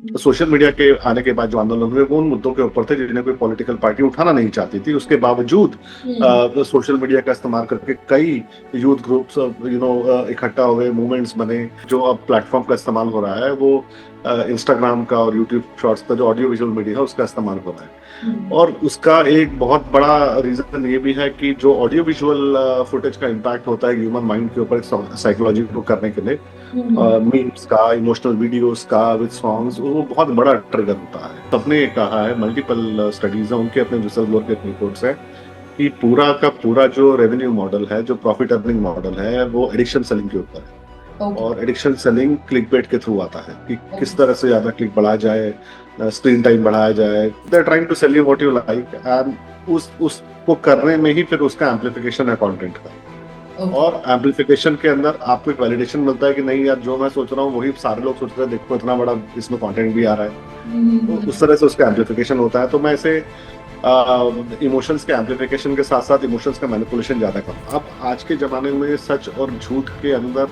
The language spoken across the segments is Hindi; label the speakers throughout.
Speaker 1: सोशल मीडिया के आने के बाद जो आंदोलन हुए वो उन मुद्दों के ऊपर थे जिन्हें कोई पॉलिटिकल पार्टी उठाना नहीं चाहती थी। उसके बावजूद
Speaker 2: हम्म।
Speaker 1: सोशल मीडिया का इस्तेमाल करके कई यूथ ग्रुप्स इकट्ठा हुए, मूवमेंट्स बने। जो अब प्लेटफॉर्म का इस्तेमाल हो रहा है वो इंस्टाग्राम का और यूट्यूब शॉर्ट्स का जो ऑडियो विजुअल मीडिया है उसका इस्तेमाल हो रहा है।
Speaker 2: हम्म।
Speaker 1: और उसका एक बहुत बड़ा रीजन ये भी है कि जो ऑडियो विजुअल फुटेज का इम्पैक्ट होता है ह्यूमन माइंड के ऊपर साइकोलॉजी को करने के लिए,
Speaker 2: हम्म।
Speaker 1: मीम्स का, इमोशनल वीडियोस का विद सॉन्ग्स, वो बहुत बड़ा ट्रिगर होता है। सबने कहा है, मल्टीपल स्टडीज है, उनके अपने रिसर्च वर्क के रिपोर्ट्स है कि पूरा का पूरा जो रेवेन्यू मॉडल है, जो प्रॉफिट अर्निंग मॉडल है, वो एडिक्शन सेलिंग के ऊपर है।
Speaker 2: ओके।
Speaker 1: और एडिक्शन सेलिंग क्लिकबेट के थ्रू आता है कि किस
Speaker 2: ओके।
Speaker 1: तरह से ज्यादा क्लिक बढ़ाया जाए, स्क्रीन टाइम बढ़ाया जाए। They are trying to sell you what you like, and उस उसको करने में ही फिर उसका एम्पलीफिकेशन है कंटेंट का।
Speaker 2: ओके।
Speaker 1: और एम्पलीफिकेशन के अंदर आपको एक वैलिडेशन मिलता है कि नहीं यार, जो मैं सोच रहा हूँ वही सारे लोग सोच रहे हैं, देखो इतना बड़ा इसमें कंटेंट भी आ रहा है। तो उस
Speaker 2: हम्म।
Speaker 1: तरह से उसका एम्पलीफिकेशन होता है। तो मैं इसे इमोशंस के एम्पलीफिकेशन के साथ साथ इमोशंस का मैनिपुलेशन ज्यादा करूँ। अब आज के जमाने में सच और झूठ के अंदर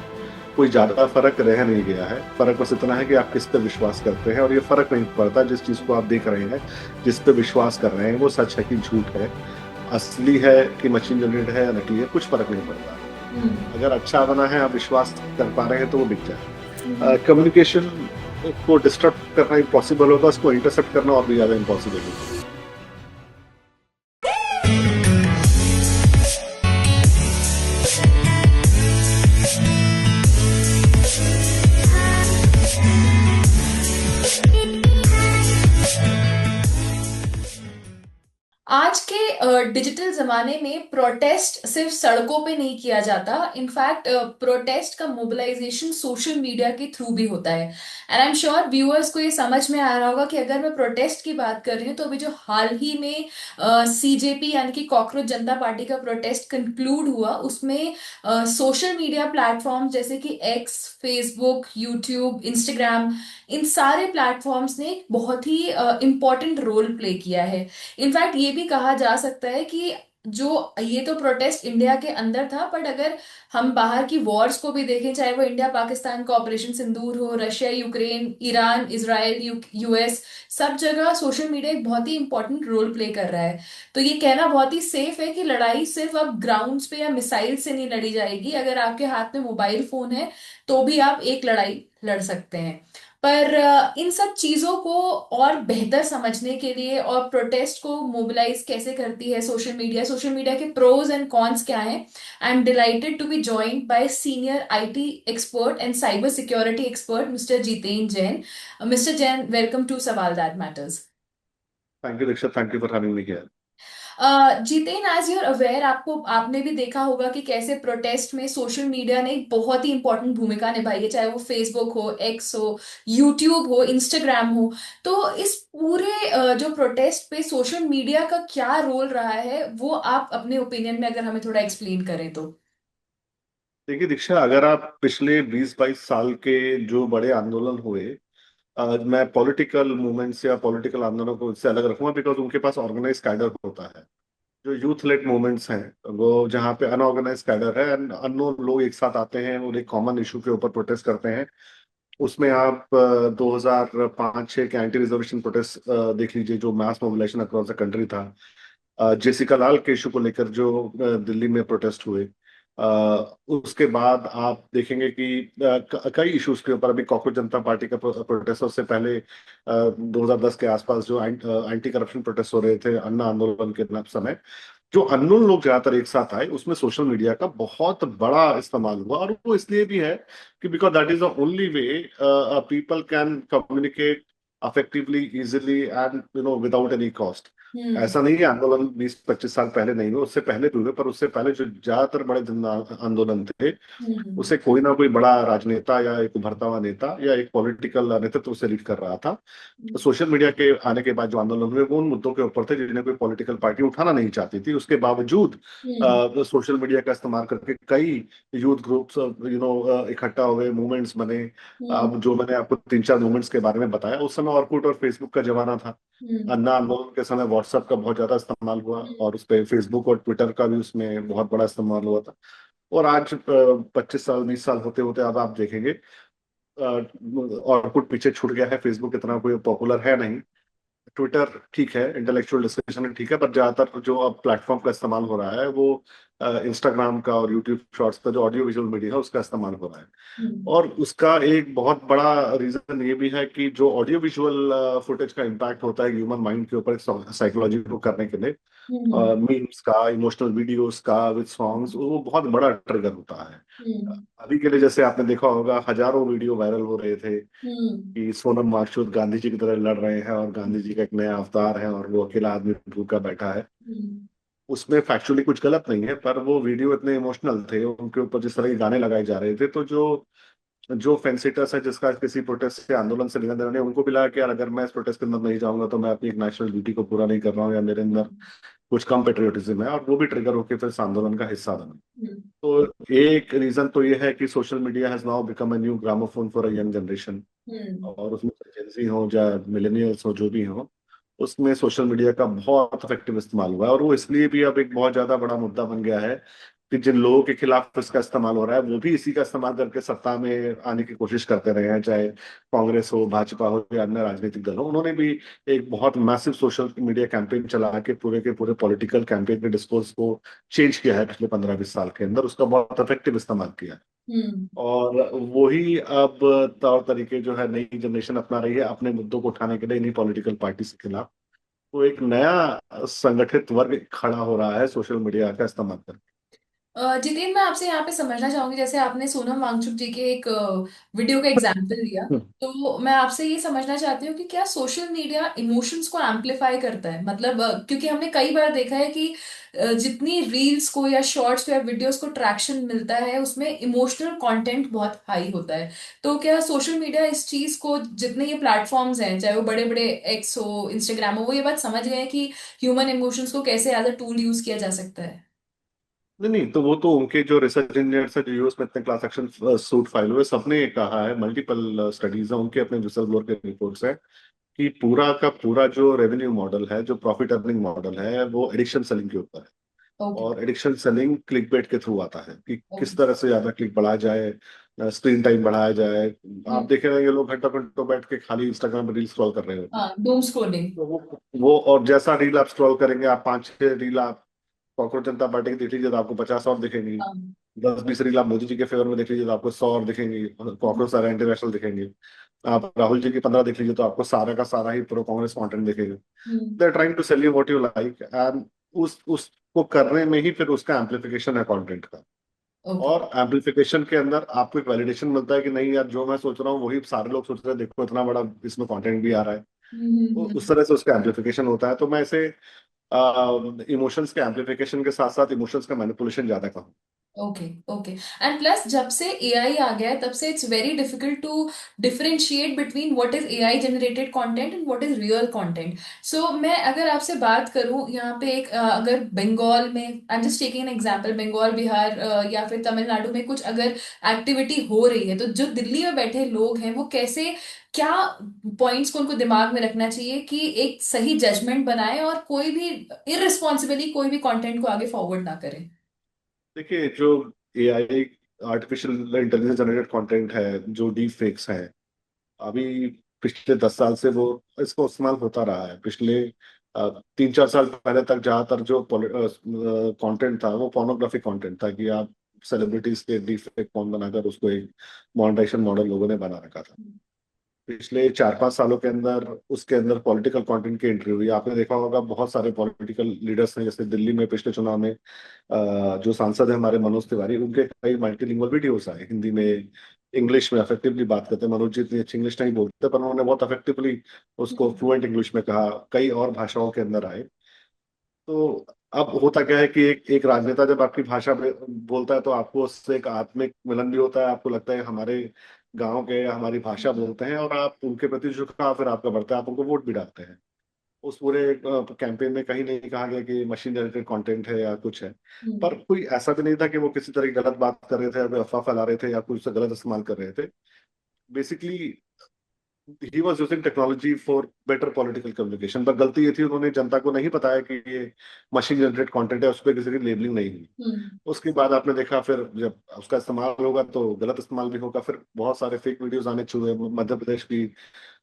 Speaker 1: कोई ज्यादा फर्क रह नहीं गया है। फर्क बस इतना है कि आप किस पे विश्वास करते हैं, और ये फर्क नहीं पड़ता जिस चीज को आप देख रहे हैं, जिस पे विश्वास कर रहे हैं वो सच है कि झूठ है, असली है कि मशीन जनरेटेड है या नकली है, कुछ फर्क नहीं पड़ता।
Speaker 2: हम्म।
Speaker 1: अगर अच्छा बना है, आप विश्वास कर पा रहे हैं, तो वो बिक जाए।
Speaker 2: हम्म।
Speaker 1: कम्युनिकेशन को डिस्टर्ब करना इम्पॉसिबल होगा, उसको इंटरसेप्ट करना और भी ज्यादा इम्पॉसिबल होगा।
Speaker 2: आज के डिजिटल जमाने में प्रोटेस्ट सिर्फ सड़कों पे नहीं किया जाता। इनफैक्ट प्रोटेस्ट का मोबिलाइजेशन सोशल मीडिया के थ्रू भी होता है। And I am sure viewers को ये समझ में आ रहा होगा कि अगर मैं प्रोटेस्ट की बात कर रही हूँ तो अभी जो हाल ही में सीजेपी यानी कि कॉकरोच जनता पार्टी का प्रोटेस्ट कंक्लूड हुआ, उसमें सोशल मीडिया प्लेटफॉर्म जैसे कि एक्स, फेसबुक, यूट्यूब, इंस्टाग्राम, इन सारे प्लेटफॉर्म्स ने एक बहुत ही इम्पोर्टेंट रोल प्ले किया है। इनफैक्ट ये भी कहा जा सकता है कि जो ये तो प्रोटेस्ट इंडिया के अंदर था, बट अगर हम बाहर की वॉर्स को भी देखें, चाहे वो इंडिया पाकिस्तान का ऑपरेशन सिंदूर हो, Russia Ukraine, Iran Israel, US, सब जगह सोशल मीडिया एक बहुत ही इंपॉर्टेंट रोल प्ले कर रहा है। तो ये कहना बहुत ही सेफ है कि लड़ाई सिर्फ अब ग्राउंड्स पे या मिसाइल से नहीं लड़ी जाएगी। अगर आपके हाथ में मोबाइल फोन है तो भी आप एक लड़ाई लड़ सकते हैं। पर इन सब चीजों को और बेहतर समझने के लिए और प्रोटेस्ट को मोबिलाइज कैसे करती है सोशल मीडिया, सोशल मीडिया के प्रोज एंड कॉन्स क्या हैं, I am delighted to be joined by senior IT expert and cyber security expert mister Jiten Jain. Mister Jain, welcome to Sawaal that matters.
Speaker 1: Thank you Dikshit, thank you for having me here.
Speaker 2: Jiten, as you're aware, आपको आपने भी देखा होगा कि कैसे प्रोटेस्ट में सोशल मीडिया ने एक बहुत ही इंपॉर्टेंट भूमिका निभाई है, चाहे वो फेसबुक हो, एक्स हो, यूट्यूब हो, इंस्टाग्राम हो। तो इस पूरे जो प्रोटेस्ट पे सोशल मीडिया का क्या रोल रहा है, वो आप अपने ओपिनियन में अगर हमें थोड़ा एक्सप्लेन करें तो।
Speaker 1: देखिए दीक्षा, अगर आप पिछले 20-22 साल के जो बड़े आंदोलन हुए, मैं पॉलिटिकल मूवमेंट्स या पॉलिटिकल आंदोलनों को इससे अलग रखूंगा, बिकॉज उनके पास ऑर्गेनाइज कैडर होता है। जो यूथ लेड मूवमेंट्स हैं वो जहाँ पे अनऑर्गेनाइज कैडर है एंड अननोन लोग एक साथ आते हैं और एक कॉमन इशू के ऊपर प्रोटेस्ट करते हैं। उसमें आप 2005-6 के एंटी रिजर्वेशन प्रोटेस्ट देख लीजिए, जो मास मोबिलाइजेशन अक्रॉस द कंट्री था। जेसिका लाल के इशू को लेकर जो दिल्ली में प्रोटेस्ट हुए। उसके बाद आप देखेंगे कि कई इश्यूज के ऊपर अभी कॉकरोच जनता पार्टी का प्रोटेस्ट, उससे पहले 2010 के आसपास जो एंटी करप्शन प्रोटेस्ट हो रहे थे अन्ना आंदोलन के समय, जो अननोन लोग ज्यादातर एक साथ आए, उसमें सोशल मीडिया का बहुत बड़ा इस्तेमाल हुआ। और वो इसलिए भी है कि because that is the only way people can communicate effectively, easily and without any cost.
Speaker 2: Hmm.
Speaker 1: ऐसा नहीं है आंदोलन 20-25 साल पहले नहीं हुए, उससे पहले भी हुए, पर उससे पहले जो ज्यादातर बड़े जन आंदोलन थे,
Speaker 2: हम्म।
Speaker 1: उसे कोई ना कोई बड़ा राजनेता या एक उभरता हुआ नेता या एक पॉलिटिकल नेतृत्व उसे लीड कर रहा था। सोशल मीडिया के आने के बाद जो आंदोलन हुए वो उन मुद्दों के ऊपर थे जिन्हें कोई पॉलिटिकल पार्टी उठाना नहीं चाहती थी। उसके बावजूद
Speaker 2: हम्म।
Speaker 1: सोशल मीडिया का इस्तेमाल करके कई यूथ ग्रुप्स इकट्ठा हुए, मूवमेंट्स बने।
Speaker 2: हम्म।
Speaker 1: अब जो मैंने आपको 3-4 मूवमेंट्स के बारे में बताया, उस समय ऑर्कुट और फेसबुक का जमाना था।
Speaker 2: हम्म।
Speaker 1: अन्ना आंदोलन के समय व्हाट्सएप का बहुत ज्यादा इस्तेमाल हुआ,
Speaker 2: हम्म।
Speaker 1: और उस पर फेसबुक और ट्विटर का भी उसमें बहुत बड़ा इस्तेमाल हुआ था। और आज 25 साल 20 साल होते होते अब आप देखेंगे ऑर्कुट पीछे छूट गया है, फेसबुक इतना कोई पॉपुलर है नहीं, ट्विटर ठीक है, इंटेलेक्चुअल डिस्कशन ठीक है, पर ज्यादातर जो अब प्लेटफॉर्म का इस्तेमाल हो रहा है वो इंस्टाग्राम का और यूट्यूब शॉर्ट्स का जो ऑडियो विजुअल मीडिया है उसका इस्तेमाल हो रहा है।
Speaker 2: हम्म।
Speaker 1: और उसका एक बहुत बड़ा रीजन ये भी है कि जो ऑडियो विजुअल फुटेज का इम्पैक्ट होता है ह्यूमन माइंड के ऊपर साइकोलॉजी को करने के लिए,
Speaker 2: हम्म।
Speaker 1: मीम्स का, इमोशनल वीडियोस का विद सॉन्ग्स, वो बहुत बड़ा ट्रिगर होता है।
Speaker 2: हम्म।
Speaker 1: अभी के लिए जैसे आपने देखा होगा हजारों वीडियो वायरल हो रहे थे
Speaker 2: हम्म।
Speaker 1: कि सोनम वांगचुक गांधी जी की तरह लड़ रहे हैं और गांधी जी का एक नया अवतार है और वो अकेला आदमी भूखा बैठा है।
Speaker 2: हम्म।
Speaker 1: उसमें फैक्चुअली कुछ गलत नहीं है, पर वो वीडियो इतने इमोशनल थे, उनके ऊपर जिस तरह के गाने लगाए जा रहे थे, तो जो जो फेंसिटर्स है जिसका किसी प्रोटेस्ट से आंदोलन से लेना देना नहीं, उनको भी लगा कि यार अगर मैं इस प्रोटेस्ट के अंदर नहीं जाऊंगा तो मैं अपनी एक नेशनल ड्यूटी को पूरा नहीं कर रहा हूँ, या मेरे अंदर कुछ कम पेट्रियोटिज्म है, और वो भी ट्रिगर होकर फिर इस आंदोलन का हिस्सा बने।
Speaker 2: हम्म।
Speaker 1: तो एक रीजन तो ये है कि social media has now become a new gramophone for a young generation.
Speaker 2: Hmm.
Speaker 1: और उसमें जेंजी हो या मिलेनियल्स हो जो भी हो, उसमें सोशल मीडिया का बहुत इफेक्टिव इस्तेमाल हुआ है, और वो इसलिए भी अब एक बहुत ज्यादा बड़ा मुद्दा बन गया है कि जिन लोगों के खिलाफ इसका इस्तेमाल हो रहा है वो भी इसी का इस्तेमाल करके सत्ता में आने की कोशिश करते रहे हैं, चाहे कांग्रेस हो, भाजपा हो या अन्य राजनीतिक दल हो। उन्होंने भी एक बहुत मैसिव सोशल मीडिया कैंपेन चला के पूरे पॉलिटिकल कैंपेन के डिस्कोर्स को चेंज किया है पिछले 15-20 साल के अंदर, उसका बहुत इफेक्टिव इस्तेमाल किया है।
Speaker 2: हम्म।
Speaker 1: और वही अब तौर तरीके जो है नई जनरेशन अपना रही है अपने मुद्दों को उठाने के लिए इन्हीं पॉलिटिकल पार्टी के खिलाफ। तो एक नया संगठित वर्ग खड़ा हो रहा है सोशल मीडिया का इस्तेमाल करके।
Speaker 2: जितेन, मैं आपसे यहाँ पे समझना चाहूंगी, जैसे आपने सोनम वांगचुक जी के एक वीडियो का एग्जाम्पल दिया, तो मैं आपसे ये समझना चाहती हूँ कि क्या सोशल मीडिया इमोशंस को एम्पलीफाई करता है? मतलब क्योंकि हमने कई बार देखा है कि जितनी रील्स को या शॉर्ट्स को या वीडियोस को ट्रैक्शन मिलता है उसमें इमोशनल कंटेंट बहुत हाई होता है। तो क्या सोशल मीडिया इस चीज को, जितने ये प्लेटफॉर्म्स हैं, चाहे वो बड़े बड़े एक्स हो, इंस्टाग्राम हो, वो ये बात समझ गए हैं कि ह्यूमन इमोशंस को कैसे एज अ टूल यूज किया जा सकता है?
Speaker 1: नहीं नहीं, तो वो तो उनके जो रिसर्च इंजीनियर्स है जो यूएस में इतने क्लास एक्शन सूट फाइल हुए, सबने कहा है, मल्टीपल स्टडीज है उनके अपने विसल ब्लोअर के रिपोर्ट्स है कि पूरा का पूरा जो रेवेन्यू मॉडल है, जो प्रॉफिट अर्निंग मॉडल है, वो एडिक्शन सेलिंग के ऊपर है।
Speaker 2: ओके।
Speaker 1: और एडिक्शन सेलिंग क्लिक बेट के थ्रू आता है कि
Speaker 2: ओके।
Speaker 1: किस तरह से ज्यादा क्लिक बढ़ाया जाए, स्क्रीन टाइम बढ़ाया जाए। आप
Speaker 2: हम्म।
Speaker 1: देखे रहेंगे लोग घंटों घंटों बैठ के खाली इंस्टाग्राम पर रील स्क्रॉल कर रहे होते हैं।
Speaker 2: हाँ, डूम स्क्रोलिंग।
Speaker 1: तो वो और जैसा रील आप स्क्रॉल करेंगे, आप 5-6 रील आप कांग्रेस जनता पार्टी की देख लीजिए तो आपको 50 और दिखेंगी।
Speaker 2: हाँ।
Speaker 1: 10-20 रील आप मोदी जी के फेवर में देख लीजिए तो आपको 100 और दिखेंगी, कांग्रेस सारा इंटरनेशनल दिखेंगे। आप राहुल जी की 15 देख लीजिए तो आपको सारा का सारा ही प्रो कांग्रेस कंटेंट दिखेगा।
Speaker 2: Hmm.
Speaker 1: They are trying to sell you what you like, and उस उसको करने में ही फिर उसका एम्पलीफिकेशन है कंटेंट का।
Speaker 2: ओके।
Speaker 1: और एम्पलीफिकेशन के अंदर आपको एक वैलिडेशन मिलता है कि नहीं यार, जो मैं सोच रहा हूँ वही सारे लोग सोच रहे हैं, देखो इतना बड़ा इसमें कंटेंट भी आ रहा है। तो उस
Speaker 2: हम्म।
Speaker 1: तरह से उसका एम्पलीफिकेशन होता है। तो मैं इसे इमोशंस के एम्पलीफिकेशन के साथ साथ इमोशंस का मैनिपुलेशन ज्यादा कहूँ।
Speaker 2: ओके। ओके। एंड प्लस जब से एआई आ गया है तब से it's very difficult to differentiate between what is AI generated content and what is real content. So मैं अगर आपसे बात करूं यहाँ पे एक अगर बंगाल में, I am just taking an example, Bengal, Bihar या फिर तमिलनाडु में कुछ अगर एक्टिविटी हो रही है, तो जो दिल्ली में बैठे लोग हैं वो कैसे, क्या पॉइंट्स को उनको दिमाग में रखना चाहिए कि एक सही जजमेंट बनाए और कोई भी इररिस्पॉन्सिबली कोई भी कंटेंट को आगे फॉरवर्ड ना करे?
Speaker 1: देखिए, जो AI, artificial intelligence generated content है, जो डीप फेक्स है, अभी पिछले 10 साल से वो इसका इस्तेमाल होता रहा है। पिछले 3-4 साल पहले तक ज्यादातर जो कंटेंट था वो पोर्नोग्राफिक कंटेंट था कि आप सेलिब्रिटीज के डीप फेक पॉर्न बनाकर उसको एक मोनेटाइजेशन मॉडल लोगों ने बना रखा था। पिछले 4-5 सालों के अंदर उसके अंदर पॉलिटिकल कंटेंट की एंट्री हुई। आपने देखा होगा बहुत सारे पॉलिटिकल लीडर्स हैं, जैसे दिल्ली में पिछले चुनाव में जो सांसद है हमारे मनोज तिवारी, उनके कई मल्टीलिंगुअल वीडियोस आए हिंदी में, इंग्लिश में इफेक्टिवली बात करते हैं। मनोज जी इतनी अच्छी इंग्लिश नहीं बोलते, पर उन्होंने बहुत इफेक्टिवली उसको फ्लुएंट इंग्लिश में कहा, कई और भाषाओं के अंदर आए। तो अब होता क्या है कि एक एक राजनेता जब आपकी भाषा में बोलता है तो आपको उससे एक आत्मिक मिलन भी होता है, आपको लगता है हमारे गांव के हमारी भाषा बोलते हैं, और आप उनके प्रति झुकाव फिर आपका बढ़ता है, आप उनको वोट भी डालते हैं। उस पूरे कैंपेन में कहीं नहीं कहा गया कि मशीन जनरेटेड कंटेंट है या कुछ है,
Speaker 2: हम्म।
Speaker 1: पर कोई ऐसा भी नहीं था कि वो किसी तरह की गलत बात कर रहे थे या कोई अफवाह फैला रहे थे या कुछ गलत इस्तेमाल कर रहे थे। Basically he was using technology for better political communication, पर गलती ये थी उन्होंने जनता को नहीं बताया कि ये मशीन जनरेट कंटेंट है, उस पर किसी की लेबलिंग नहीं हुई।
Speaker 2: हम्म।
Speaker 1: उसके बाद आपने देखा फिर जब उसका इस्तेमाल होगा तो गलत इस्तेमाल भी होगा, फिर बहुत सारे फेक वीडियोस आने शुरू हुए। मध्य प्रदेश की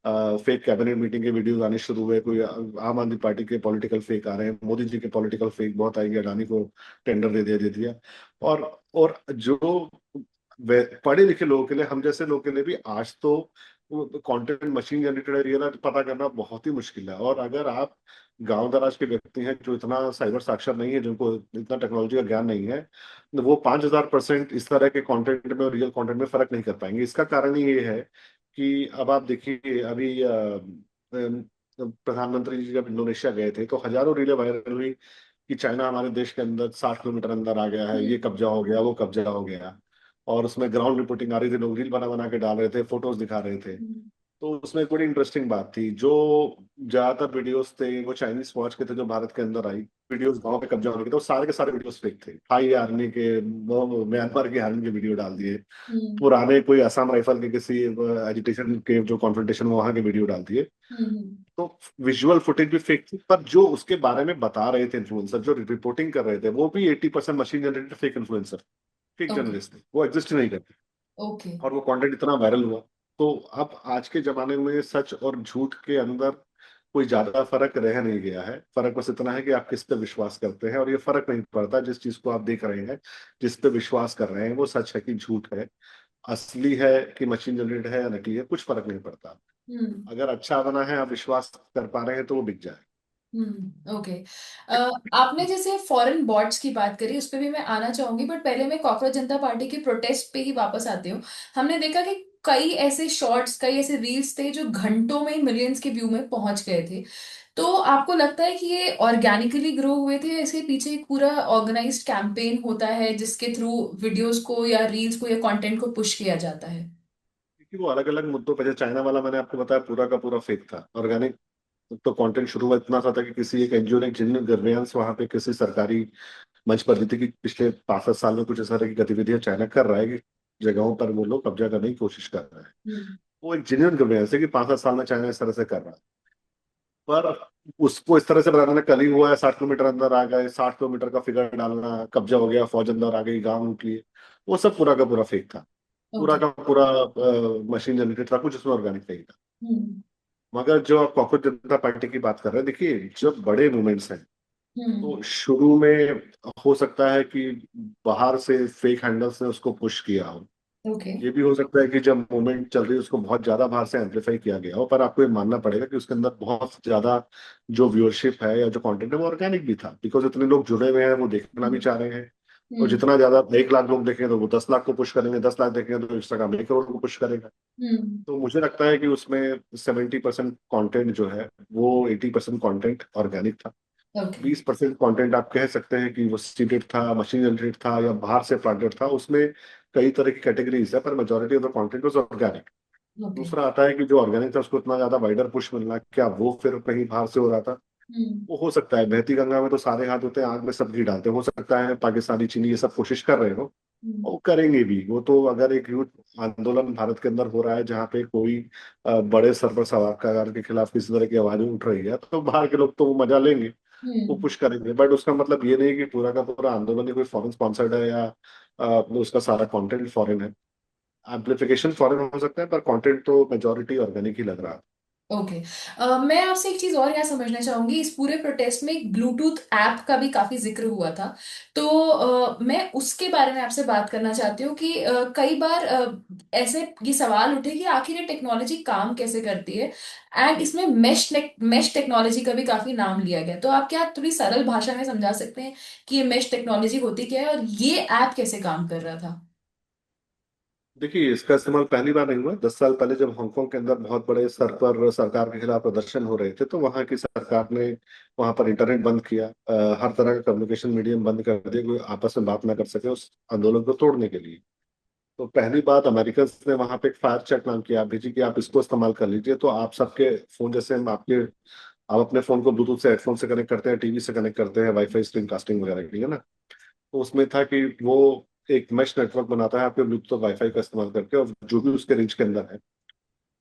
Speaker 1: फेक कैबिनेट मीटिंग के वीडियोस आने शुरू हुए, कोई आम आदमी पार्टी के पॉलिटिकल फेक आ रहे हैं, मोदी जी के पॉलिटिकल फेक बहुत आएंगे, अडानी को टेंडर दे दिया। और और जो पढ़े लिखे लोगों के लिए, हम जैसे लोगों के लिए भी आज तो कंटेंट मशीन जनरेटेड है ये ना पता करना बहुत ही मुश्किल है। और अगर आप गांव दराज के व्यक्ति हैं जो इतना साइबर साक्षर नहीं है, जिनको इतना टेक्नोलॉजी का ज्ञान नहीं है, तो वो 5000% इस तरह के कंटेंट में और रियल कंटेंट में फर्क नहीं कर पाएंगे। इसका कारण ही ये है कि अब आप देखिए, अभी प्रधानमंत्री जी जब इंडोनेशिया गए थे तो हजारों रीलें वायरल हुई कि चाइना हमारे देश के अंदर 60 किलोमीटर अंदर आ गया है, ये
Speaker 2: हम्म।
Speaker 1: कब्जा हो गया, वो कब्जा हो गया। और उसमें ग्राउंड रिपोर्टिंग आ रही थी, लोग रील बना बना के डाल रहे थे, फोटोज दिखा रहे थे।
Speaker 2: हम्म।
Speaker 1: तो उसमें एक बड़ी इंटरेस्टिंग बात थी, जो ज्यादातर वीडियोस थे वो चाइनीज फौज के थे जो भारत के अंदर आई, वीडियोस गांव पे कब्जा होने के, तो सारे के सारे वीडियोस फेक थे। थाई आर्मी के, वो म्यांमार की आर्मी के वीडियो डाल दिए,
Speaker 2: हम्म।
Speaker 1: पुराने कोई असम राइफल के किसी एजिटेशन के जो कॉन्फ्रंटेशन वहां के वीडियो डाल दिए।
Speaker 2: हम्म।
Speaker 1: तो विजुअल फुटेज भी फेक थी, पर जो उसके बारे में बता रहे थे इन्फ्लुएंसर, जो रिपोर्टिंग कर रहे थे, वो भी 80% machine generated fake influencer, fake
Speaker 2: okay.
Speaker 1: Journalist थे, वो एग्जिस्ट ही नहीं करते।
Speaker 2: ओके।
Speaker 1: और वो कंटेंट इतना वायरल हुआ। तो अब आज के जमाने में सच और झूठ के अंदर कोई ज्यादा फर्क रह नहीं गया है। फर्क बस इतना है कि आप किस पे विश्वास करते हैं, और ये फर्क नहीं पड़ता जिस चीज को आप देख रहे हैं, जिस पे विश्वास कर रहे हैं वो सच है कि झूठ है, असली है कि मशीन जनरेटेड है या नकली है, कुछ फर्क नहीं पड़ता।
Speaker 2: हम्म।
Speaker 1: अगर अच्छा बना है, आप विश्वास कर पा रहे हैं, तो वो बिक जाए।
Speaker 2: ओके। आपने जैसे फॉरेन बॉट्स की बात करी, उस पर भी मैं आना चाहूंगी, बट पहले मैं कॉकरोच जनता पार्टी के प्रोटेस्ट पे ही वापस आती हूँ। हमने देखा कि कई ऐसे शॉर्ट्स, कई ऐसे रील्स थे जो घंटों में मिलियंस के व्यू में पहुंच गए थे। तो आपको लगता है कि ये ऑर्गेनिकली ग्रो हुए थे, इसके पीछे एक पूरा ऑर्गेनाइज्ड कैंपेन होता है जिसके थ्रू वीडियोस को या रील्स को या कंटेंट को पुश किया जाता है?
Speaker 1: क्योंकि वो अलग अलग मुद्दों पर, जैसे चाइना वाला मैंने आपको बताया पूरा का पूरा फेक था, ऑर्गेनिक। तो कंटेंट शुरू हुआ इतना सा था कि किसी एक एनजीओ ने, जिन गर्वेंस वहां पे किसी सरकारी मंच पर दी थी कि पिछले 5-7 साल में कुछ इस तरह की गतिविधियां चाइना कर रहा है कि जगहों पर वो लोग कब्जा करने की कोशिश कर रहे हैं।
Speaker 2: हम्म।
Speaker 1: वो एक जेन्युइन गर्वेंस है कि 5-7 साल में चाइना इस तरह से कर रहा है। पर उसको इस तरह से बताना कल ही हुआ है, 60 किलोमीटर अंदर आ गए, 60 किलोमीटर का फिगर डालना, कब्जा हो गया, फौज अंदर आ गई, गांव लूट लिए, वो सब पूरा का पूरा फेक था। पूरा
Speaker 2: ओके।
Speaker 1: का पूरा मशीन जनरेटेड था, कुछ उसमें ऑर्गेनिक नहीं था।
Speaker 2: हम्म।
Speaker 1: मगर जो आप कॉकरोच जनता पार्टी की बात कर रहे हैं, देखिए जब बड़े मूवमेंट्स हैं
Speaker 2: हम्म।
Speaker 1: तो शुरू में हो सकता है कि बाहर से फेक हैंडल्स ने उसको पुश किया हो।
Speaker 2: ओके।
Speaker 1: ये भी हो सकता है कि जब मूवमेंट चल रही है उसको बहुत ज्यादा बाहर से एम्पलीफाई किया गया हो, पर आपको ये मानना पड़ेगा कि उसके अंदर बहुत ज्यादा जो व्यूअरशिप है या जो कंटेंट है वो ऑर्गेनिक भी था, बिकॉज इतने लोग जुड़े हुए हैं, वो देखना भी चाह रहे हैं। और
Speaker 2: हम्म।
Speaker 1: जितना ज्यादा 1 लाख लोग देखेंगे तो वो 10 लाख को पुश करेंगे, 10 लाख देखेंगे तो इंस्टाग्राम 1 करोड़ को पुश करेगा।
Speaker 2: हम्म।
Speaker 1: तो मुझे लगता है कि उसमें 70% कॉन्टेंट जो है वो 80% कॉन्टेंट ऑर्गेनिक था।
Speaker 2: ओके।
Speaker 1: 20% कंटेंट आप कह सकते हैं कि वो सीडेड था, मशीन जनरेट था या बाहर से प्लांटेड था। उसमें कई तरह की कैटेगरीज है, पर majority of the content was organic.
Speaker 2: Okay.
Speaker 1: दूसरा आता है कि जो ऑर्गेनिक था उसको इतना ज्यादा वाइडर पुश मिलना, क्या वो फिर कहीं बाहर से हो रहा था?
Speaker 2: हम्म।
Speaker 1: वो हो सकता है, बहती गंगा में तो सारे हाथ होते हैं, आग में सब घी डालते हैं। हो सकता है पाकिस्तानी चीनी ये सब कोशिश कर रहे हो,
Speaker 2: हम्म।
Speaker 1: वो करेंगे भी। वो तो अगर एक यूथ आंदोलन भारत के अंदर हो रहा है जहाँ पे कोई बड़े सरपर सवार के खिलाफ किसी तरह की आवाजें उठ रही है, तो बाहर के लोग तो वो मजा लेंगे, वो
Speaker 2: हम्म।
Speaker 1: पुश करेंगे। बट उसका मतलब ये नहीं कि पूरा का पूरा आंदोलन ही कोई फॉरेन स्पॉन्सर्ड है या उसका सारा कंटेंट फॉरेन है। एम्पलीफिकेशन फॉरेन हो सकता है, पर कंटेंट तो मेजोरिटी ऑर्गेनिक ही लग रहा है।
Speaker 2: ओके। मैं आपसे एक चीज और यहाँ समझना चाहूंगी, इस पूरे प्रोटेस्ट में एक ब्लूटूथ ऐप का भी काफी जिक्र हुआ था। तो मैं उसके बारे में आपसे बात करना चाहती हूँ कि कई बार ऐसे ये सवाल उठे कि आखिर ये टेक्नोलॉजी काम कैसे करती है। एंड इसमें मेश टेक्नोलॉजी का भी काफी नाम लिया गया, तो आप क्या थोड़ी सरल भाषा में समझा सकते हैं कि ये मेश टेक्नोलॉजी होती क्या है और ये ऐप कैसे काम कर रहा था?
Speaker 1: देखिए, इसका इस्तेमाल पहली बार नहीं हुआ। 10 साल पहले जब हांगकांग के अंदर बहुत बड़े स्तर पर सरकार के खिलाफ प्रदर्शन हो रहे थे, तो वहां की सरकार ने वहां पर इंटरनेट बंद किया, हर तरह का कम्युनिकेशन मीडियम बंद कर दिया, कोई आपस में बात ना कर सके उस आंदोलन को तोड़ने के लिए। तो पहली बात अमेरिकन ने वहां पे एक फायर चैट नाम की ऐप भेजी कि आप इसको इस्तेमाल कर लीजिए। तो आप सबके फोन, जैसे हम आपके, आप अपने फोन को ब्लूटूथ से, हेडफोन से कनेक्ट करते हैं, टीवी से कनेक्ट करते हैं वाईफाई स्क्रीन कास्टिंग वगैरह के लिए ना। तो उसमें था कि वो एक मैश नेटवर्क बनाता है आपके ब्लूटूथ और वाईफाई का इस्तेमाल करके, और जो भी उसके रेंज के अंदर है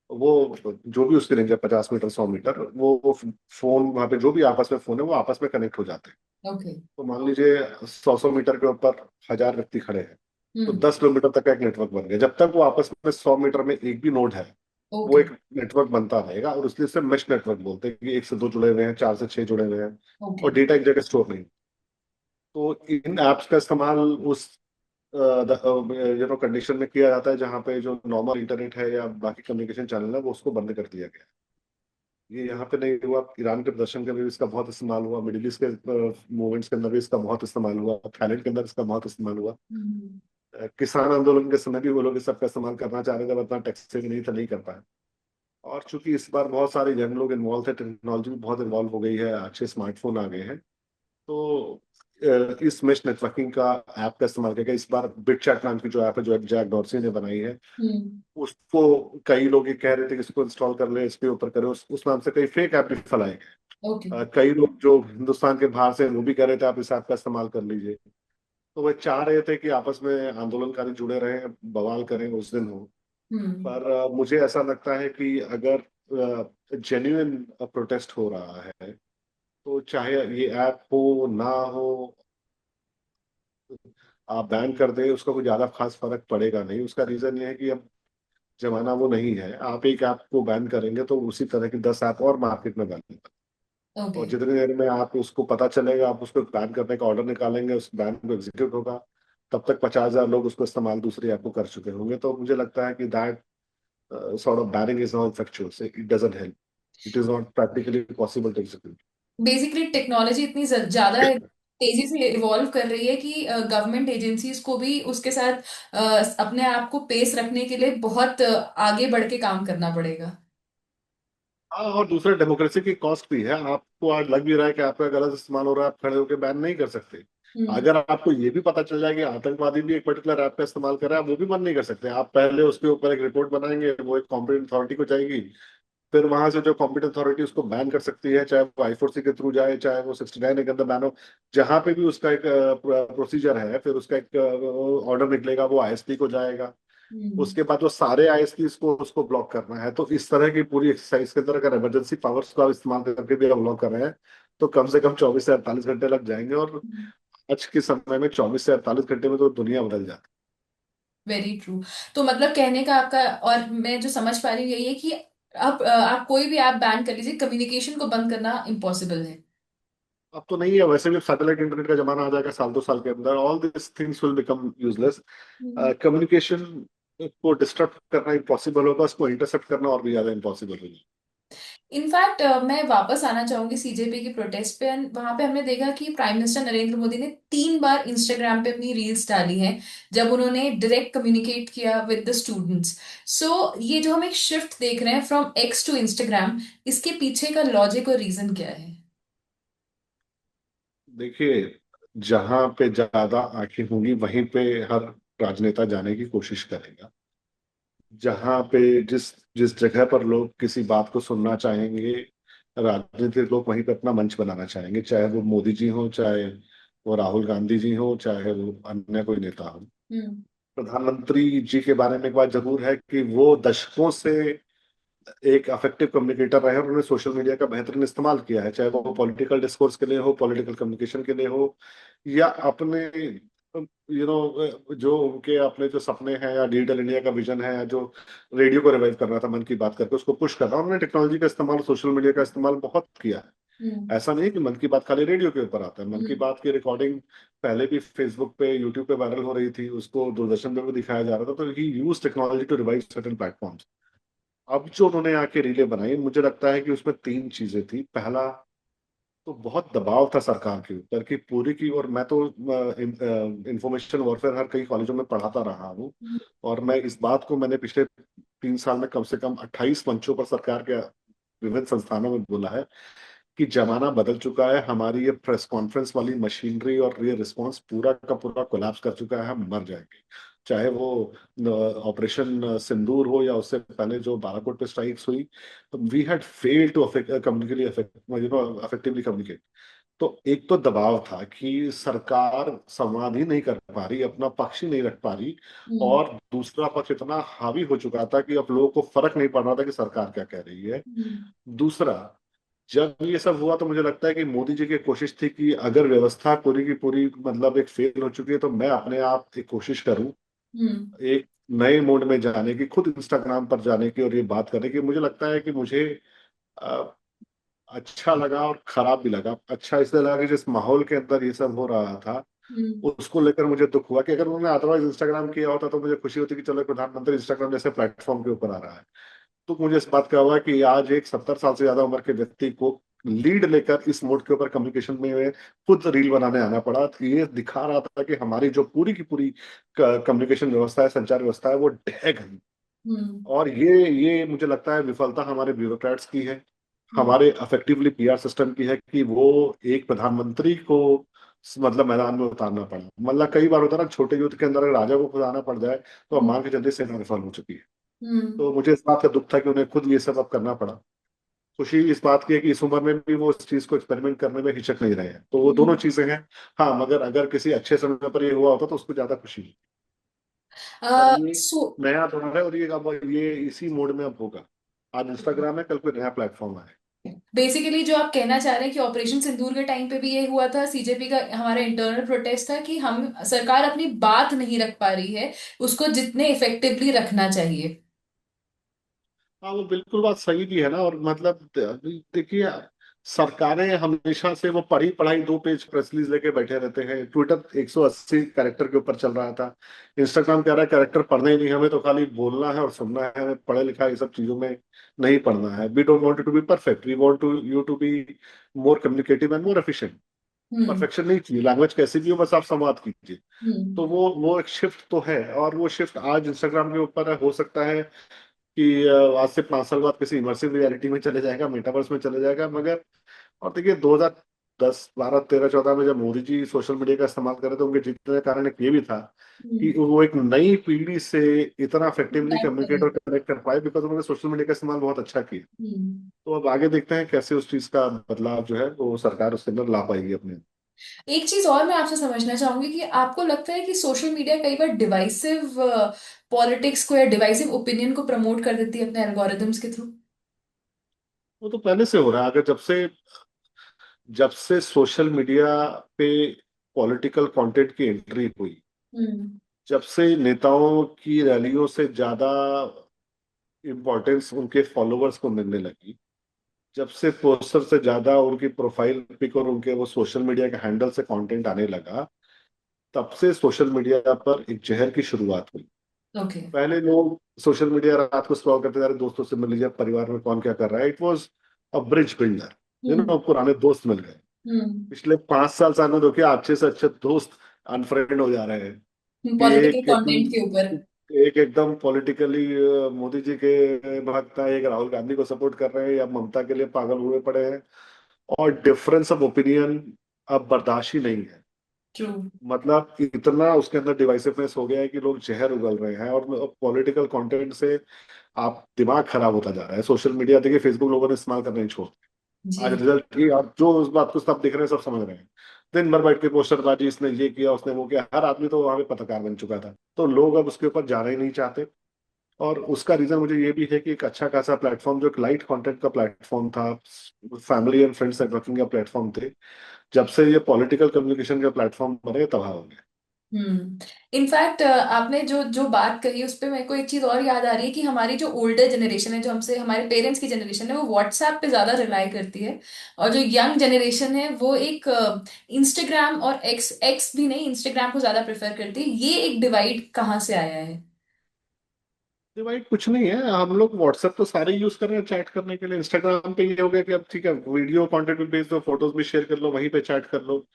Speaker 1: वो जो भी उसकी रेंज है, 50 मीटर 100 मीटर, वो फोन वहां पे जो भी आपस में फोन है वो आपस में कनेक्ट हो जाते हैं।
Speaker 2: ओके।
Speaker 1: तो मान लीजिए 100 मीटर के ऊपर 1000 व्यक्ति खड़े हैं, तो
Speaker 2: हम्म।
Speaker 1: 10 किलोमीटर तक का एक नेटवर्क बन गया। जब तक वो आपस में 100 मीटर में एक भी नोड है, वो
Speaker 2: ओके।
Speaker 1: एक नेटवर्क बनता रहेगा, और इसलिए इसे मेश नेटवर्क बोलते हैं कि 1 से 2 जुड़े हुए हैं, 4 से 6 जुड़े हुए हैं,
Speaker 2: ओके।
Speaker 1: और डेटा एक जगह स्टोर नहीं। तो इन एप्स का इस्तेमाल उस कंडीशन में किया जाता है जहाँ पे जो नॉर्मल इंटरनेट है या बाकी कम्युनिकेशन चैनल है वो उसको बंद कर दिया गया। ये यहाँ पे नहीं हुआ, ईरान के प्रदर्शन के अंदर भी इसका बहुत इस्तेमाल हुआ, मिडिल ईस्ट के मूवमेंट्स के अंदर भी इसका बहुत इस्तेमाल हुआ, थाईलैंड के अंदर इसका बहुत इस्तेमाल हुआ।
Speaker 2: हम्म।
Speaker 1: किसान आंदोलन के समय भी वो लोग इस सबका इस्तेमाल करना चाह रहे थे, अपना टैक्स नहीं था, नहीं कर पाए। और चूंकि इस बार बहुत सारे यंग लोग इन्वॉल्व थे, टेक्नोलॉजी भी बहुत इन्वॉल्व हो गई है, अच्छे स्मार्टफोन आ गए हैं, तो इस मेश नेटवर्किंग का ऐप का इस्तेमाल करके इस बार बिटचैट नाम की जो ऐप है, जो जैक डॉर्सी ने बनाई है,
Speaker 2: हम्म।
Speaker 1: उसको कई लोग ये कह रहे थे कि इसको इंस्टॉल कर ले, इसके ऊपर करें, उस नाम से कई फेक ऐप भी फैलाए गए।
Speaker 2: ओके।
Speaker 1: कई लोग जो हिंदुस्तान के बाहर से हैं, वो भी कह रहे थे आप इस ऐप का इस्तेमाल कर लीजिए। तो वे चाह रहे थे कि आपस में आंदोलनकारी जुड़े रहें, बवाल करें, उस दिन हो।
Speaker 2: हम्म।
Speaker 1: पर मुझे ऐसा लगता है कि अगर जेन्युइन प्रोटेस्ट हो रहा है, तो चाहे ये ऐप हो ना हो, आप बैन कर दें, उसका कोई ज्यादा खास फर्क पड़ेगा नहीं। उसका रीजन ये है कि अब जमाना वो नहीं है, आप एक ऐप को बैन करेंगे तो उसी तरह की 10 ऐप और मार्केट में बैन होगा,
Speaker 2: ओके।
Speaker 1: और जितनी देर में आप उसको पता चलेगा, आप उसको बैन करने का ऑर्डर निकालेंगे, उस बैन को एग्जीक्यूट होगा, तब तक 50,000 लोग उसको इस्तेमाल दूसरी ऐप को कर चुके होंगे। तो मुझे लगता है कि that sort of banning is not effectual. So it doesn't help. It is not practically possible to execute.
Speaker 2: Basically technology इतनी ज्यादा तेजी से इवॉल्व कर रही है कि गवर्नमेंट एजेंसीज को भी उसके साथ अपने आप को पेस रखने के लिए बहुत आगे बढ़ के काम करना पड़ेगा।
Speaker 1: हाँ, और दूसरा डेमोक्रेसी की कॉस्ट भी है। आपको आज लग भी रहा है कि आपका गलत इस्तेमाल हो रहा है, आप खड़े होकर बैन नहीं कर सकते।
Speaker 2: हम्म।
Speaker 1: अगर आपको ये भी पता चल जाए कि आतंकवादी भी एक पर्टिकुलर ऐप का इस्तेमाल कर रहा है, आप वो भी बंद नहीं कर सकते। आप पहले उसके ऊपर एक रिपोर्ट बनाएंगे, वो एक कॉम्पिटेंट अथॉरिटी को जाएगी, फिर वहां से जो कॉम्पिटेंट अथॉरिटी उसको बैन कर सकती है, चाहे वो I4C के थ्रू जाए, चाहे वो 69 के अंदर बैन हो। जहां पे भी उसका एक प्रोसीजर है, फिर उसका एक ऑर्डर निकलेगा, वो ISP को जाएगा।
Speaker 2: हम्म।
Speaker 1: उसके बाद वो सारे ISP को उसको ब्लॉक करना है। तो इस तरह की पूरी एक्सरसाइज के अंदर अगर इमरजेंसी पावर्स का इस्तेमाल करके भी आप ब्लॉक कर रहे हैं, तो कम से कम 24 से 48 घंटे लग जाएंगे, और आज के समय में 24 से 48 घंटे में तो दुनिया बदल जाती
Speaker 2: वेरी ट्रू। तो मतलब कहने का आपका, और मैं जो समझ पा रही हूँ यही है कि आप कोई भी ऐप बैन कर लीजिए, कम्युनिकेशन को बंद करना इम्पॉसिबल है।
Speaker 1: है। अब तो नहीं है, वैसे भी सैटेलाइट इंटरनेट का जमाना आ जाएगा साल 2 साल के अंदर, all this things will become useless. Communication को डिस्टर्ब करना इम्पॉसिबल होगा, उसको इंटरसेप्ट करना और भी ज्यादा इम्पॉसिबल होगा।
Speaker 2: इनफैक्ट मैं वापस आना चाहूंगी सीजेपी की प्रोटेस्ट पे। वहां पे हमने देखा कि प्राइम मिनिस्टर नरेंद्र मोदी ने 3 बार इंस्टाग्राम पे अपनी रील्स डाली हैं जब उन्होंने डायरेक्ट कम्युनिकेट किया विद द स्टूडेंट्स। सो ये जो हम एक शिफ्ट देख रहे हैं फ्रॉम एक्स टू इंस्टाग्राम, इसके पीछे का लॉजिक और रीजन क्या है?
Speaker 1: देखिए, जहां पे ज्यादा आंखें होंगी वहीं पे हर राजनेता जाने की कोशिश करेगा। जहां पे जिस जिस जगह पर लोग किसी बात को सुनना चाहेंगे, राजनीतिक लोग वहीं पे अपना मंच बनाना चाहेंगे, चाहे वो मोदी जी हो, चाहे वो राहुल गांधी जी हो, चाहे वो अन्य कोई नेता हो।
Speaker 2: हम्म।
Speaker 1: प्रधानमंत्री जी के बारे में एक बात जरूर है कि वो दशकों से एक अफेक्टिव कम्युनिकेटर रहे, और उन्होंने सोशल मीडिया का बेहतरीन इस्तेमाल किया है, चाहे वो पॉलिटिकल डिस्कोर्स के लिए हो, पॉलिटिकल कम्युनिकेशन के लिए हो, या अपने जो उनके अपने जो सपने हैं, या डिजिटल इंडिया का विजन है, या जो रेडियो को रिवाइव करना था मन की बात करके उसको पुश करना, उन्होंने टेक्नोलॉजी का इस्तेमाल, सोशल मीडिया का इस्तेमाल बहुत किया है।
Speaker 2: हम्म।
Speaker 1: ऐसा नहीं कि मन की बात खाली रेडियो के ऊपर आता है। मन की
Speaker 2: हम्म।
Speaker 1: बात की रिकॉर्डिंग पहले भी फेसबुक पे, यूट्यूब पे वायरल हो रही थी, उसको दूरदर्शन पे भी दिखाया जा रहा था। तो ही use technology to revive certain platforms. अब जो उन्होंने आके रीलें बनाई, मुझे लगता है कि उसमें 3 चीजें थी। पहला, तो बहुत दबाव था सरकार के ऊपर कि पूरी की, और मैं तो इंफॉर्मेशन वॉरफेयर हर कई कॉलेजों में पढ़ाता रहा हूँ, और मैं इस बात को मैंने पिछले 3 साल में कम से कम 28 मंचों पर सरकार के विभिन्न संस्थानों में बोला है कि जमाना बदल चुका है, हमारी ये प्रेस कॉन्फ्रेंस वाली मशीनरी और ये रिस्पांस पूरा का पूरा कोलैप्स कर चुका है, हम मर जाएंगे। चाहे वो ऑपरेशन सिंदूर हो, या उससे पहले जो बालाकोट पे स्ट्राइक्स हुई, we had failed to communicately effectively communicate. तो एक तो दबाव था कि सरकार संवाद ही नहीं कर पा रही, अपना पक्ष ही नहीं रख पा रही,
Speaker 2: हम्म।
Speaker 1: और दूसरा पक्ष इतना हावी हो चुका था कि अब लोगों को फर्क नहीं पड़ रहा था कि सरकार क्या कह रही है।
Speaker 2: हम्म।
Speaker 1: दूसरा, जब ये सब हुआ तो मुझे लगता है कि मोदी जी की कोशिश थी कि अगर व्यवस्था पूरी की पूरी मतलब एक फेल हो चुकी है, तो मैं अपने आप एक कोशिश करूं,
Speaker 2: हम्म।
Speaker 1: एक नए मोड में जाने की, खुद इंस्टाग्राम पर जाने की और ये बात करने की। मुझे लगता है कि मुझे अ, अच्छा लगा और खराब भी लगा। अच्छा इसलिए लगा कि जिस माहौल के अंदर ये सब हो रहा था
Speaker 2: हम्म।
Speaker 1: उसको लेकर मुझे दुख हुआ, कि अगर उन्होंने अदरवाइज इंस्टाग्राम किया होता तो मुझे खुशी होती कि चलो प्रधानमंत्री इंस्टाग्राम जैसे प्लेटफॉर्म के ऊपर आ रहा है। तो मुझे इस बात का हुआ कि आज एक 70 साल से ज्यादा उम्र के व्यक्ति को लीड लेकर इस मोड के ऊपर कम्युनिकेशन में खुद रील बनाने आना पड़ा। तो ये दिखा रहा था कि हमारी जो पूरी की पूरी कम्युनिकेशन व्यवस्था है, संचार व्यवस्था है, वो ढह गई।
Speaker 2: हम्म।
Speaker 1: और ये मुझे लगता है विफलता हमारे ब्यूरोक्रेट्स की है,
Speaker 2: हम्म।
Speaker 1: हमारे इफेक्टिवली पीआर सिस्टम की है, कि वो एक प्रधानमंत्री को मतलब मैदान में उतारना पड़ा। मतलब कई बार होता है ना, छोटे युद्ध के अंदर अगर राजा को खुदाना पड़ जाए तो अब
Speaker 2: हम्म।
Speaker 1: मान के चलिए सेना विफल हो चुकी है।
Speaker 2: हम्म।
Speaker 1: तो मुझे इस बात का दुख था कि उन्हें खुद ये सब अब करना पड़ा। खुशी इस बात की है कि इस उम्र में भी वो इस चीज को एक्सपेरिमेंट करने में हिचक नहीं रहे हैं, तो वो दोनों
Speaker 2: हम्म।
Speaker 1: चीजें हैं। हाँ, मगर अगर किसी अच्छे समय पर ये हुआ होता तो उसको ज्यादा खुशी हुई। पर ये
Speaker 2: सो
Speaker 1: नया दौर है और ये अब ये इसी मोड में अब होगा। आज इंस्टाग्राम है, कल कोई नया प्लेटफॉर्म है।
Speaker 2: बेसिकली जो आप कहना चाह रहे हैं कि ऑपरेशन सिंदूर के टाइम पे भी ये हुआ था, सीजेपी का हमारा इंटरनल प्रोटेस्ट था कि हम सरकार अपनी बात नहीं रख पा रही है, उसको जितने इफेक्टिवली रखना चाहिए।
Speaker 1: हाँ, वो बिल्कुल बात सही भी है ना। और मतलब देखिए, सरकारें हमेशा से वो पढ़ी पढ़ाई 2 पेज प्रेस रिलीज लेके बैठे रहते हैं। ट्विटर 180 कैरेक्टर के ऊपर चल रहा था, इंस्टाग्राम कह रहा है कैरेक्टर पढ़ने ही नहीं, हमें तो खाली बोलना है और सुनना है, हमें पढ़े लिखा ये सब चीजों में नहीं पढ़ना है। We don't want to be perfect, we want to you to be more communicative and more efficient.
Speaker 2: Hmm.
Speaker 1: Perfection नहीं चाहिए, लैंग्वेज कैसी भी हो, बस आप संवाद कीजिए।
Speaker 2: हम्म।
Speaker 1: तो वो एक शिफ्ट तो है, और वो शिफ्ट आज इंस्टाग्राम के ऊपर है। हो सकता है कि आज से 5 साल बाद किसी इमर्सिव रियलिटी में चले जाएगा, मेटावर्स में चले जाएगा। मगर और देखिए, 2010 12 13 14 में जब मोदी जी सोशल मीडिया का इस्तेमाल कर रहे थे, उनके जीतने का कारण एक ये भी था कि
Speaker 2: हम्म।
Speaker 1: वो एक नई पीढ़ी से इतना इफेक्टिवली
Speaker 2: Connect
Speaker 1: कम्युनिकेट
Speaker 2: करें।
Speaker 1: और कनेक्ट कर पाए, बिकॉज उन्होंने सोशल मीडिया का इस्तेमाल बहुत अच्छा किया।
Speaker 2: हम्म।
Speaker 1: तो अब आगे देखते हैं कैसे उस चीज का बदलाव जो है वो सरकार उसके अंदर ला पाएगी अपने।
Speaker 2: एक चीज और मैं आपसे समझना चाहूंगी कि आपको लगता है कि सोशल मीडिया कई बार डिवाइसिव पॉलिटिक्स को या डिवाइसिव ओपिनियन को प्रमोट कर देती है अपने एल्गोरिदम्स के थ्रू?
Speaker 1: वो तो पहले से हो रहा है। अगर जब से सोशल मीडिया पे पॉलिटिकल कंटेंट की एंट्री हुई,
Speaker 2: हम्म।
Speaker 1: जब से नेताओं की रैलियों से ज्यादा इम्पोर्टेंस उनके फॉलोअर्स को मिलने लगी, जब से पोस्टर से ज्यादा उनकी प्रोफाइल पिक और उनके वो सोशल मीडिया के हैंडल से कंटेंट आने लगा, तब से सोशल मीडिया पर एक जहर की शुरुआत हुई।
Speaker 2: ओके।
Speaker 1: पहले लोग सोशल मीडिया रात को स्क्रॉल करते जा रहे, दोस्तों से मिल लीजिए, परिवार में कौन क्या कर रहा है। It was a bridge builder,
Speaker 2: hmm.
Speaker 1: पुराने दोस्त मिल गए।
Speaker 2: हम्म।
Speaker 1: पिछले 5 साल साल में देखिए, अच्छे से अच्छे दोस्त अनफ्रेंड हो जा रहे हैं। कि
Speaker 2: पॉलिटिकल
Speaker 1: एक
Speaker 2: कंटेंट के ऊपर।
Speaker 1: एकदम एक एकदम पॉलिटिकली मोदी जी के भक्त है, एक राहुल गांधी को सपोर्ट कर रहे हैं, या ममता के लिए पागल हुए पड़े हैं। और डिफरेंस ऑफ ओपिनियन अब बर्दाश्त ही नहीं है।
Speaker 2: ट्रू।
Speaker 1: मतलब इतना उसके अंदर डिवाइसिवनेस हो गया है कि लोग जहर उगल रहे हैं, और पॉलिटिकल कंटेंट से आप दिमाग खराब होता जा रहा है। सोशल मीडिया देखिए, फेसबुक लोगों ने इस्तेमाल करना ही छोड़ दिया। आज
Speaker 2: जी।
Speaker 1: रिजल्ट की आप जो उस बात को सब दिख रहे हैं, सब समझ रहे हैं। दिन भर बैठ के पोस्टरबाजी, इसने ये किया उसने वो किया, हर आदमी तो वहां पे पत्रकार बन चुका था, तो लोग अब उसके ऊपर जाना ही नहीं चाहते। और उसका रीजन मुझे ये भी है कि एक अच्छा खासा प्लेटफॉर्म जो एक लाइट कंटेंट का प्लेटफॉर्म था, फैमिली एंड फ्रेंड्स नेटवर्किंग का प्लेटफॉर्म थे, जब से ये पॉलिटिकल कम्युनिकेशन का प्लेटफॉर्म बने तबाह हो गए।
Speaker 2: हम्म। इनफैक्ट आपने जो जो बात कही उस पे मेरे को एक चीज और याद आ रही है कि हमारी जो ओल्डर जनरेशन है, जो हमसे हमारे पेरेंट्स की जनरेशन है, वो व्हाट्सएप पे ज्यादा रिलाई करती है। और जो यंग जनरेशन है वो एक इंस्टाग्राम और एक्स एक्स भी नहीं, इंस्टाग्राम को ज्यादा प्रेफर करती है। ये एक डिवाइड कहाँ से आया है?
Speaker 1: डिवाइड कुछ नहीं है, हम लोग व्हाट्सएप तो सारे यूज कर रहे हैं चैट करने के लिए। इंस्टाग्राम पे ये हो गया कि अब ठीक है, वीडियो कंटेंट भी भेज दो, फोटोज भी शेयर कर लो, वहीं पे चैट कर लो।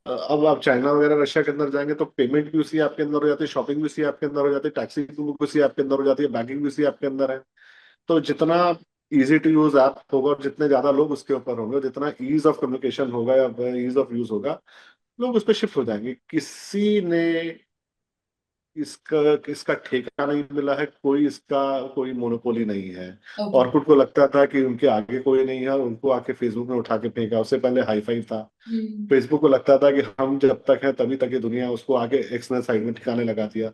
Speaker 1: अब आप चाइना वगैरह रशिया के अंदर जाएंगे तो पेमेंट भी उसी ऐप के अंदर हो जाती है, शॉपिंग भी उसी ऐप के अंदर हो जाती है, टैक्सी भी उसी ऐप के अंदर हो जाती है, बैंकिंग भी उसी ऐप के अंदर है। तो जितना इजी टू यूज ऐप होगा और जितने ज्यादा लोग उसके ऊपर होंगे, जितना ईज ऑफ कम्युनिकेशन होगा या ईज ऑफ यूज होगा, लोग उस पर शिफ्ट हो जाएंगे। किसी ने इसका इसका ठेका नहीं मिला है, कोई इसका कोई मोनोपोली नहीं है।
Speaker 2: ओके।
Speaker 1: ऑर्कुट को लगता था कि उनके आगे कोई नहीं है, और उनको आके फेसबुक में उठा के फेंका। उससे पहले हाई फाइव था।
Speaker 2: हम्म।
Speaker 1: फेसबुक को लगता था कि हम जब तक हैं तभी तक ये दुनिया है, उसको आगे एक्स ने साइड में ठिकाने लगा दिया।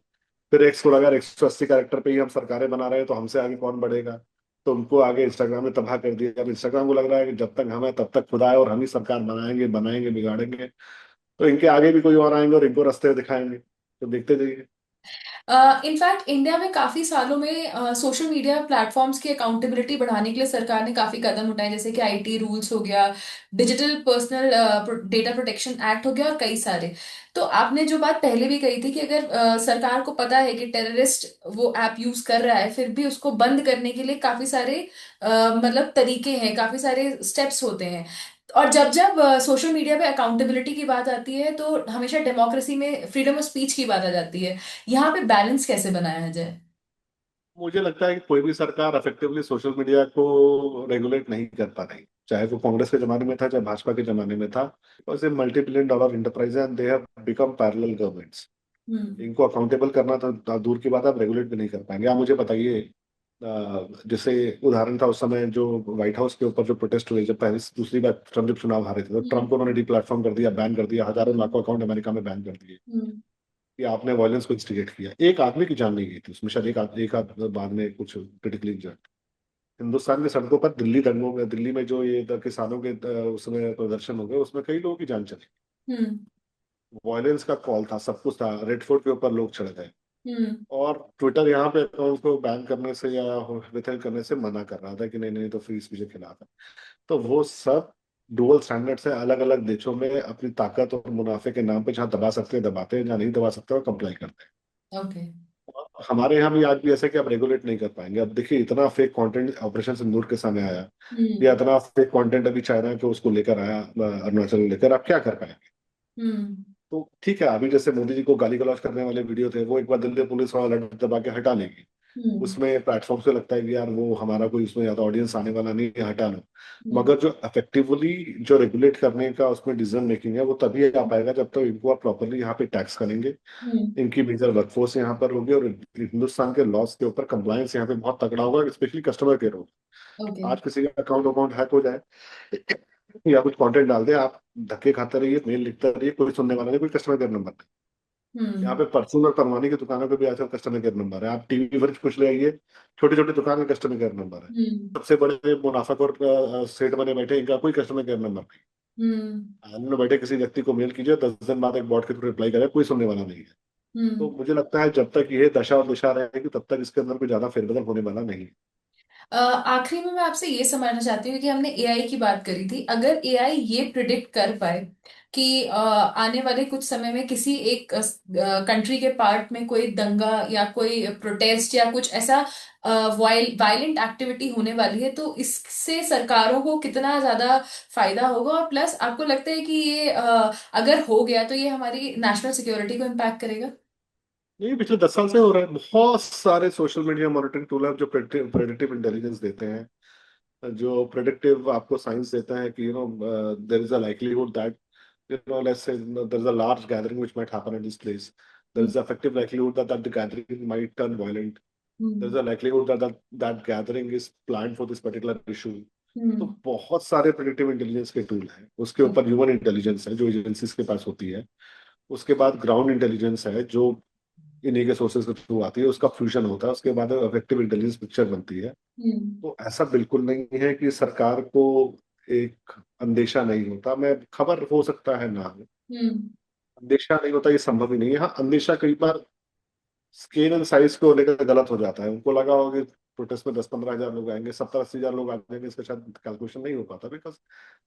Speaker 1: फिर एक्स को लगा 180 कैरेक्टर पे ही हम सरकारें बना रहे हैं, तो हमसे आगे कौन बढ़ेगा। तो उनको आगे इंस्टाग्राम ने तबाह कर दिया। अब इंस्टाग्राम को लग रहा है कि जब तक हम हैं तब तक खुदा है, और हम ही सरकार बनाएंगे बनाएंगे बिगाड़ेंगे। तो इनके आगे भी कोई और आएंगे और इनको रास्ते दिखाएंगे, तो देखते जाइए।
Speaker 2: इनफैक्ट इंडिया में काफी सालों में सोशल मीडिया प्लेटफॉर्म्स की अकाउंटेबिलिटी बढ़ाने के लिए सरकार ने काफी कदम उठाए, जैसे कि आईटी रूल्स हो गया, digital personal data protection act हो गया, और कई सारे। तो आपने जो बात पहले भी कही थी कि अगर सरकार को पता है कि टेररिस्ट वो ऐप यूज कर रहा है, फिर भी उसको बंद करने के लिए काफी सारे मतलब तरीके हैं, काफी सारे स्टेप्स होते हैं। और जब जब सोशल मीडिया पे अकाउंटेबिलिटी की बात आती है तो हमेशा डेमोक्रेसी में फ्रीडम ऑफ स्पीच की बात आ जाती है। यहाँ पे बैलेंस कैसे बनाया जाए?
Speaker 1: मुझे लगता है कि कोई भी सरकार इफेक्टिवली सोशल मीडिया को रेगुलेट नहीं कर पा रही, चाहे वो कांग्रेस के जमाने में था, चाहे भाजपा के जमाने में था। बिकॉज ये multi billion dollar enterprise and they have become parallel governments.
Speaker 2: Hmm.
Speaker 1: इनको अकाउंटेबल करना तो दूर की बात है, आप रेगुलेट भी नहीं कर पाएंगे। आप मुझे बताइए, जैसे उदाहरण था उस समय जो व्हाइट हाउस के ऊपर जो प्रोटेस्ट हुए, जब पहले दूसरी बार ट्रम्प जब चुनाव हारे थे, तो ट्रम्प
Speaker 2: हम्म।
Speaker 1: को उन्होंने डिप्लेटफॉर्म कर दिया, बैन कर दिया, हजारों
Speaker 2: हम्म।
Speaker 1: लाखों अकाउंट अमेरिका में बैन कर दिए
Speaker 2: हम्म।
Speaker 1: कि आपने वायलेंस को इंस्टिगेट किया। एक आदमी की जान नहीं गई थी उसमें, शायद एक आध बाद में कुछ क्रिटिकली इंजर्ड। हिंदुस्तान की सड़कों पर दिल्ली दंगों में, दिल्ली में जो ये किसानों के उसमें प्रदर्शन हो गए, उसमें कई लोगों की जान चली।
Speaker 2: हम्म।
Speaker 1: वायलेंस का कॉल था, सब कुछ था, रेड फोर्ट के ऊपर लोग चढ़ गए।
Speaker 2: हम्म।
Speaker 1: और ट्विटर यहाँ पे अकाउंट को बैन करने से या विथेल्ड करने से मना कर रहा था कि नहीं नहीं, तो फ्री स्पीच के खिलाफ है। तो वो सब डुअल स्टैंडर्ड्स है, अलग अलग देशों में अपनी ताकत और मुनाफे के नाम पे जहाँ दबा सकते हैं दबाते हैं, जहाँ नहीं दबा सकते और कंप्लाई करते हैं।
Speaker 2: ओके।
Speaker 1: हमारे यहाँ भी आज भी ऐसा कि आप रेगुलेट नहीं कर पाएंगे। अब देखिए, इतना फेक कंटेंट ऑपरेशन सिंदूर के सामने आया, या
Speaker 2: हम्म।
Speaker 1: इतना फेक कंटेंट अभी चाइना के उसको लेकर आया, अरुणाचल लेकर, आप क्या कर पाएंगे।
Speaker 2: हम्म।
Speaker 1: तो ठीक है, अभी जैसे मोदी जी को गाली गलौज करने वाले वीडियो थे, वो एक बार दिल्ली पुलिस वाला लड़ दबा के हटा लेगी।
Speaker 2: हम्म।
Speaker 1: उसमें प्लेटफॉर्म से लगता है कि यार वो हमारा कोई उसमें ज्यादा ऑडियंस आने वाला नहीं है, हटा लो।
Speaker 2: हम्म।
Speaker 1: मगर जो इफेक्टिवली जो रेगुलेट करने का उसमें डिसीजन मेकिंग है, वो तभी आ पाएगा जब तक इनको आप प्रॉपरली यहाँ पे टैक्स करेंगे,
Speaker 2: हम्म।
Speaker 1: इनकी मेजर वर्कफोर्स यहाँ पर होगी, और हिंदुस्तान के लॉस के ऊपर कंप्लायंस यहाँ पे बहुत तगड़ा होगा, स्पेशली कस्टमर केयर होगा।
Speaker 2: ओके।
Speaker 1: आज किसी का अकाउंट अकाउंट हैक हो जाए या कुछ कंटेंट डाल दे, आप धक्के खाते रहिए, मेल लिखते रहिए, कोई सुनने वाला नहीं, कोई कस्टमर केयर नंबर नहीं। यहाँ
Speaker 2: हम्म।
Speaker 1: पे परचून और परवानी की दुकानों पे भी आजकल कस्टमर केयर नंबर है, आप टीवी पर कुछ ले आइए, छोटी छोटी दुकान में कस्टमर केयर नंबर है।
Speaker 2: हम्म।
Speaker 1: सबसे बड़े मुनाफाखोर सेठ बने बैठे, इनका कोई कस्टमर केयर नंबर नहीं।
Speaker 2: हम्म।
Speaker 1: आनंद में बैठे किसी व्यक्ति को मेल कीजिए, 10 दिन बाद एक बॉट के थ्रू रिप्लाई करे, कोई सुनने वाला नहीं है। तो
Speaker 2: हम्म।
Speaker 1: मुझे लगता है जब तक ये दशा और दिशा रहेगी, तब तक इसके अंदर कोई ज्यादा फेरबदल होने वाला नहीं है।
Speaker 2: आखिरी में मैं आपसे ये समझना चाहती हूँ कि हमने एआई की बात करी थी, अगर एआई ये प्रिडिक्ट कर पाए कि आने वाले कुछ समय में किसी एक कंट्री के पार्ट में कोई दंगा या कोई प्रोटेस्ट या कुछ ऐसा वायलेंट एक्टिविटी होने वाली है, तो इससे सरकारों को कितना ज्यादा फायदा होगा? और प्लस आपको लगता है कि ये अगर हो गया तो ये हमारी नेशनल सिक्योरिटी को इम्पैक्ट करेगा?
Speaker 1: ये पिछले 10 साल से हो रहा है। बहुत सारे सोशल मीडिया मॉनिटरिंग टूल है जो प्रेडिक्टिव इंटेलिजेंस देते हैं, जो प्रेडिक्टिव आपको साइंस देता है कि there is a likelihood that let's say there is a large gathering which might happen in this place. There
Speaker 2: hmm.
Speaker 1: is effective likelihood that the gathering might turn violent. There is
Speaker 2: hmm.
Speaker 1: a likelihood that gathering is planned for this particular issue. तो
Speaker 2: हम्म।
Speaker 1: बहुत सारे प्रेडिक्टिव इंटेलिजेंस के टूल हैं। उसके ऊपर ह्यूमन इंटेलिजेंस है जो एजेंसीज के पास होती है। उसके बाद ग्राउंड इंटेलिजेंस है जो इन्हीं के सोर्सेज के थ्रू आती है, उसका फ्यूजन होता है, उसके बाद इफेक्टिव इंटेलिजेंस पिक्चर बनती है।
Speaker 2: हम्म।
Speaker 1: तो ऐसा बिल्कुल नहीं है कि सरकार को एक अंदेशा नहीं होता, मैं खबर हो सकता है ना हो,
Speaker 2: हम्म।
Speaker 1: अंदेशा नहीं होता, ये संभव ही नहीं है। हाँ, अंदेशा कई बार स्केल एंड साइज को लेकर गलत हो जाता है। उनको लगा होगा कि प्रोटेस्ट में 10-15 हजार लोग आएंगे, 70-80 हजार लोग आ जाएंगे, इसका शायद कैलकुलेशन नहीं हो पाता, because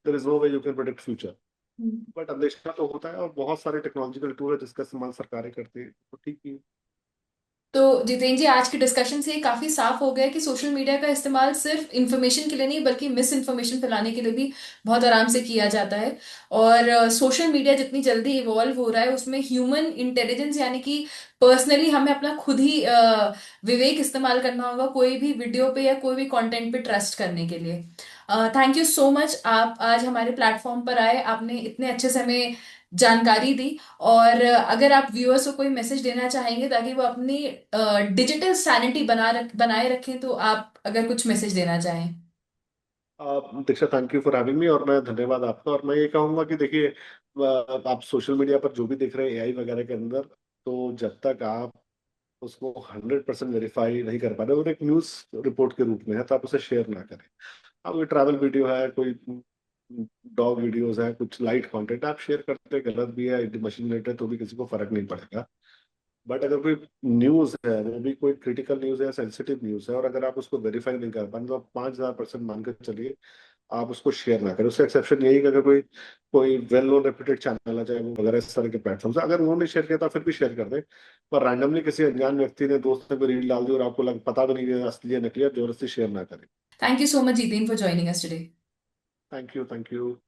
Speaker 1: there is no way you can predict future.
Speaker 2: Hmm.
Speaker 1: But अंदेशा तो होता है, और बहुत सारे टेक्नोलॉजिकल टूल है जिसका इस्तेमाल सरकारें करती है, तो ठीक ही है।
Speaker 2: तो जितेंद्र जी, आज की डिस्कशन से ये काफी साफ हो गया कि सोशल मीडिया का इस्तेमाल सिर्फ इंफॉर्मेशन के लिए नहीं बल्कि मिस इन्फॉर्मेशन फैलाने के लिए भी बहुत आराम से किया जाता है। और सोशल मीडिया जितनी जल्दी इवॉल्व हो रहा है उसमें ह्यूमन इंटेलिजेंस यानी कि पर्सनली हमें अपना खुद ही विवेक इस्तेमाल करना होगा कोई भी वीडियो पे या कोई भी कंटेंट पे ट्रस्ट करने के लिए। थैंक यू सो मच, आप आज हमारे प्लेटफॉर्म पर आए, आपने इतने अच्छे से हमें जानकारी दी। और अगर आप व्यूअर्स को कोई मैसेज देना चाहेंगे ताकि वो अपनी डिजिटल सैनिटी बनाए रखें, तो आप अगर कुछ मैसेज देना चाहें।
Speaker 1: Diksha, thank you for having me, और मैं धन्यवाद आपका। और मैं ये कहूंगा कि देखिए, आप सोशल मीडिया पर जो भी देख रहे हैं एआई वगैरह के अंदर, तो जब तक आप उसको 100% वेरीफाई नहीं कर पा रहे और एक न्यूज रिपोर्ट के रूप में है, तो आप उसे शेयर ना करें। अब कोई ट्रैवल वीडियो है, कोई डॉग वीडियोस है, कुछ लाइट कंटेंट आप शेयर करते, गलत भी है, मशीन मेड है, तो भी किसी को फर्क नहीं पड़ेगा। बट अगर कोई न्यूज है, वो भी कोई क्रिटिकल न्यूज है, सेंसिटिव न्यूज है, और अगर आप उसको वेरीफाई नहीं कर पाए, तो आप 5,000% मानकर चलिए आप उसको शेयर ना करें। उसका एक्सेप्शन यही कि अगर कोई कोई वेल नोन रेप्यूटेड चैनल है, चाहे वो वगैरह इस तरह के प्लेटफॉर्म से, अगर उन्होंने शेयर किया तो फिर भी शेयर कर दें। पर रैंडमली किसी अनजान व्यक्ति ने, दोस्त ने कोई रील डाल दी और आपको पता भी नहीं है असली है नकली है, आप जबरदस्ती शेयर ना करें।
Speaker 2: Thank you so much Jiten for joining us today.
Speaker 1: Thank you, thank you.